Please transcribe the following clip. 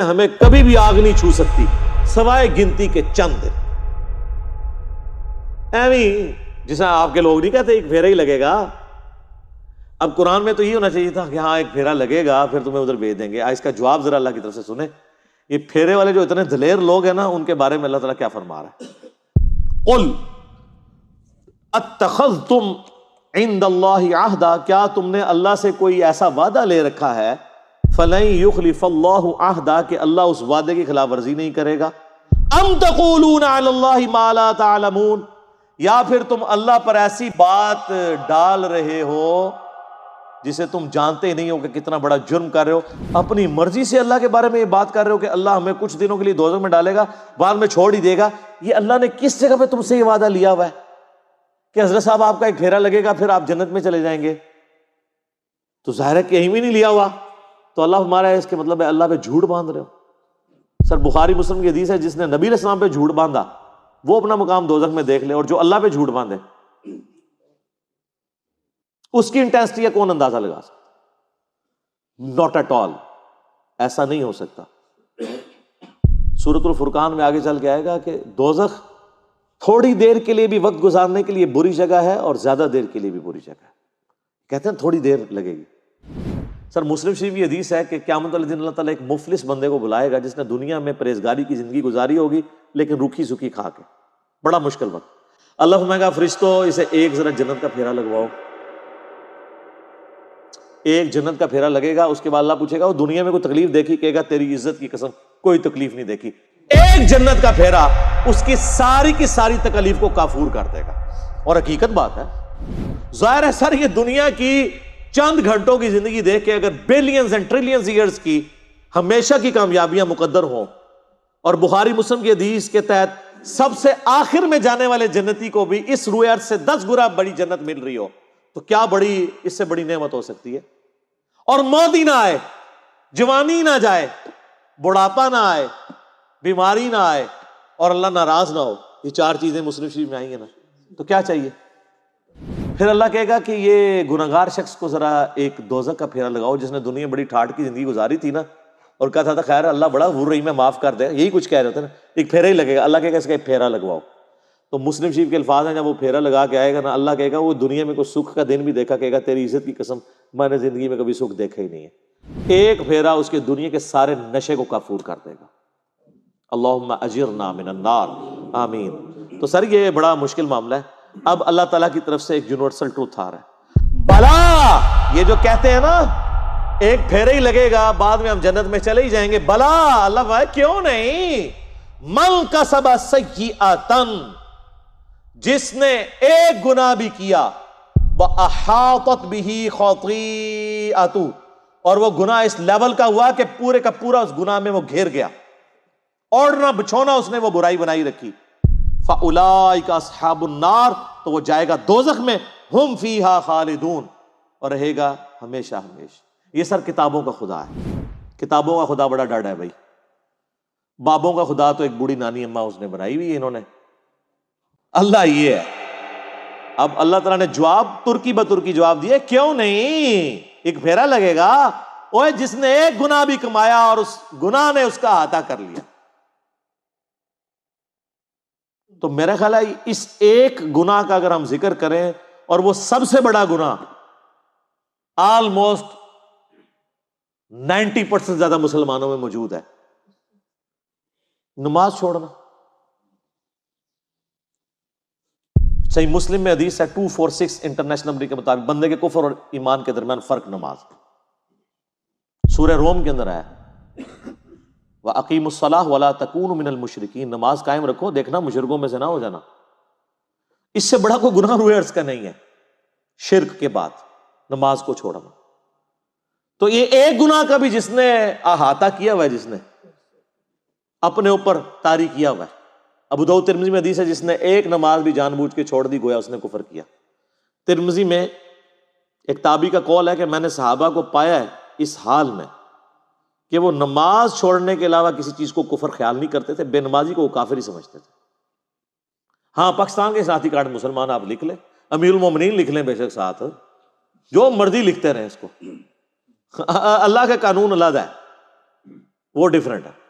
ہمیں کبھی بھی آگ نہیں چھو سکتی سوائے گنتی کے چند دن. ایویں جیسا آپ کے لوگ نہیں کہتے ایک پھیرا ہی لگے گا. اب قرآن میں تو یہ ہونا چاہیے تھا کہ ہاں ایک پھیرا لگے گا پھر تمہیں ادھر بھیج دیں گے. اس کا جواب ذرا اللہ کی طرف سے سنیں. یہ پھیرے والے جو اتنے دلیر لوگ ہیں نا ان کے بارے میں اللہ تعالیٰ کیا فرما رہا ہے. قل اتخذتم عند اللہ عہدا، کیا تم نے اللہ سے کوئی ایسا وعدہ لے رکھا ہے فلن یخلف اللہ عہدا کہ اللہ اس وعدے کی خلاف ورزی نہیں کرے گا. ام تقولون علی اللہ ما لا تعلمون، یا پھر تم اللہ پر ایسی بات ڈال رہے ہو جسے تم جانتے نہیں ہو کہ کتنا بڑا جرم کر رہے ہو. اپنی مرضی سے اللہ کے بارے میں یہ بات کر رہے ہو کہ اللہ ہمیں کچھ دنوں کے لیے دوزخ میں ڈالے گا بعد میں چھوڑ ہی دے گا. یہ اللہ نے کس جگہ پہ تم سے یہ وعدہ لیا ہوا ہے کہ حضرت صاحب آپ کا ایک پھیرا لگے گا پھر آپ جنت میں چلے جائیں گے؟ تو ظاہر ہے کہیں بھی نہیں لیا ہوا. تو اللہ ہمارا ہے اس کے مطلب ہے اللہ پہ جھوٹ باندھ رہے ہو. سر بخاری مسلم کی حدیث ہے جس نے نبی علیہ السلام پہ جھوٹ باندھا وہ اپنا مقام دوزخ میں دیکھ لے، اور جو اللہ پہ جھوٹ باندھے اس کی انٹینسٹی ہے کون اندازہ لگا سکتا؟ ناٹ ایٹ آل، ایسا نہیں ہو سکتا. سورۃ الفرقان میں آگے چل کے آئے گا کہ دوزخ تھوڑی دیر کے لیے بھی وقت گزارنے کے لیے بری جگہ ہے اور زیادہ دیر کے لیے بھی بری جگہ ہے. کہتے ہیں تھوڑی دیر لگے گی. سر مسلم شریف کی حدیث ہے کہ قیامت والے دن اللہ تعالیٰ ایک مفلس بندے کو بلائے گا جس نے دنیا میں پرہیزگاری کی زندگی گزاری ہوگی لیکن روکھی سکھی کھا کے، بڑا مشکل وقت. اللہ فرمائے گا فرشتوں اسے ایک ذرا جنت کا پھیرا لگواؤ. ایک جنت کا پھیرا لگے گا. اس کے بعد اللہ پوچھے گا وہ دنیا میں کوئی تکلیف دیکھی؟ کہے گا تیری عزت کی قسم کوئی تکلیف نہیں دیکھی. ایک جنت کا پھیرا اس کی ساری تکلیف کو کافور کر دے گا. اور حقیقت بات ہے، ظاہر ہے سر یہ دنیا کی چند گھنٹوں کی زندگی دیکھ کے اگر بلینز اینڈ ٹریلینز ایئرز کی ہمیشہ کی کامیابیاں مقدر ہوں اور بخاری مسلم کی حدیث کے تحت سب سے آخر میں جانے والے جنتی کو بھی اس روئے ارض سے 10 گنا بڑی جنت مل رہی ہو تو کیا بڑی اس سے بڑی نعمت ہو سکتی ہے؟ اور موت ہی نہ آئے، جوانی نہ جائے، بڑھاپا نہ آئے، بیماری نہ آئے اور اللہ ناراض نہ ہو. یہ 4 چیزیں مسلم شریف میں آئی ہیں نا، تو کیا چاہیے؟ پھر اللہ کہے گا کہ یہ گناہگار شخص کو ذرا ایک دوزخ کا پھیرا لگاؤ جس نے دنیا میں بڑی ٹھاٹ کی زندگی گزاری تھی نا اور کہا تھا خیر اللہ بڑا غفور رحیم ہے معاف کر دے، یہی کچھ کہہ رہے تھے نا، ایک پھیرا ہی لگے گا. اللہ کہے گا اس کا ایک پھیرا لگواؤ. تو مسلم شریف کے الفاظ ہیں جب وہ پھیرا لگا کے آئے گا نا اللہ کہے گا وہ دنیا میں کوئی سکھ کا دن بھی دیکھا، کہے گا تیری عزت کی قسم میں نے زندگی میں کبھی سکھ دیکھا ہی نہیں ہے. ایک پھیرا اس کے دنیا کے سارے نشے کو کافور کر دے گا. اللہم اجرنا من النار آمین. تو سر یہ بڑا مشکل معاملہ ہے. اب اللہ تعالیٰ کی طرف سے ایک یونیورسل ٹروتھ آ رہا ہے. بلا یہ جو کہتے ہیں نا ایک پھیرا ہی لگے گا بعد میں ہم جنت میں چلے ہی جائیں گے، بلا اللہ بھائی کیوں نہیں. من کسب سیئۃ، جس نے ایک گناہ بھی کیا، وَأَحَاطَتْ بِهِ خَطِیئَتُهُ، اور وہ گناہ اس لیول کا ہوا کہ پورے کا پورا اس گناہ میں وہ گھیر گیا، اوڑھنا بچھونا اس نے وہ برائی بنائی رکھی. فَأُولَٰئِکَ أَصْحَابُ النَّارِ، تو وہ جائے گا دوزخ میں، ہم فیہا خالدون، اور رہے گا ہمیشہ ہمیشہ. یہ سر کتابوں کا خدا ہے. کتابوں کا خدا بڑا ڈاڈا ہے بھائی. بابوں کا خدا تو ایک بوڑھی نانی اماں اس نے بنائی ہوئی ہے انہوں نے. اللہ یہ ہے. اب اللہ تعالیٰ نے جواب ترکی بترکی جواب دیا، کیوں نہیں ایک پھیرا لگے گا اوے جس نے ایک گناہ بھی کمایا اور اس گناہ نے اس کا احاطہ کر لیا. تو میرا خیال ہے اس ایک گناہ کا اگر ہم ذکر کریں اور وہ سب سے بڑا گناہ آلموسٹ 90% زیادہ مسلمانوں میں موجود ہے، نماز چھوڑنا. صحیح مسلم میں حدیث ہے 246 انٹرنیشنل نمبر کے مطابق بندے کے کفر اور ایمان کے درمیان فرق نماز. سورہ روم کے اندر آیا وَأَقِيمُوا الصَّلَاةَ وَلَا تَكُونُوا مِنَ الْمُشْرِكِينَ، نماز قائم رکھو، دیکھنا مشرکوں میں سے نہ ہو جانا. اس سے بڑا کوئی گناہ روئے عرض کا نہیں ہے شرک کے بعد نماز کو چھوڑنا. تو یہ ایک گناہ کا بھی جس نے احاطہ کیا ہوا ہے، جس نے اپنے اوپر طاری کیا ہوا ہے. ابو داؤد ترمذی میں حدیث ہے جس نے ایک نماز بھی جان بوجھ کے چھوڑ دی گویا اس نے کفر کیا. ترمذی میں ایک تابعی کا قول ہے کہ میں نے صحابہ کو پایا ہے اس حال میں کہ وہ نماز چھوڑنے کے علاوہ کسی چیز کو کفر خیال نہیں کرتے تھے، بے نمازی کو وہ کافر ہی سمجھتے تھے. ہاں پاکستان کے ساتھی کارڈ مسلمان آپ لکھ لیں، امیر المومنین لکھ لیں، بے شک ساتھ جو مرضی لکھتے رہیں اس کو، اللہ کا قانون علیحدہ ہے. وہ ڈفرنٹ ہے.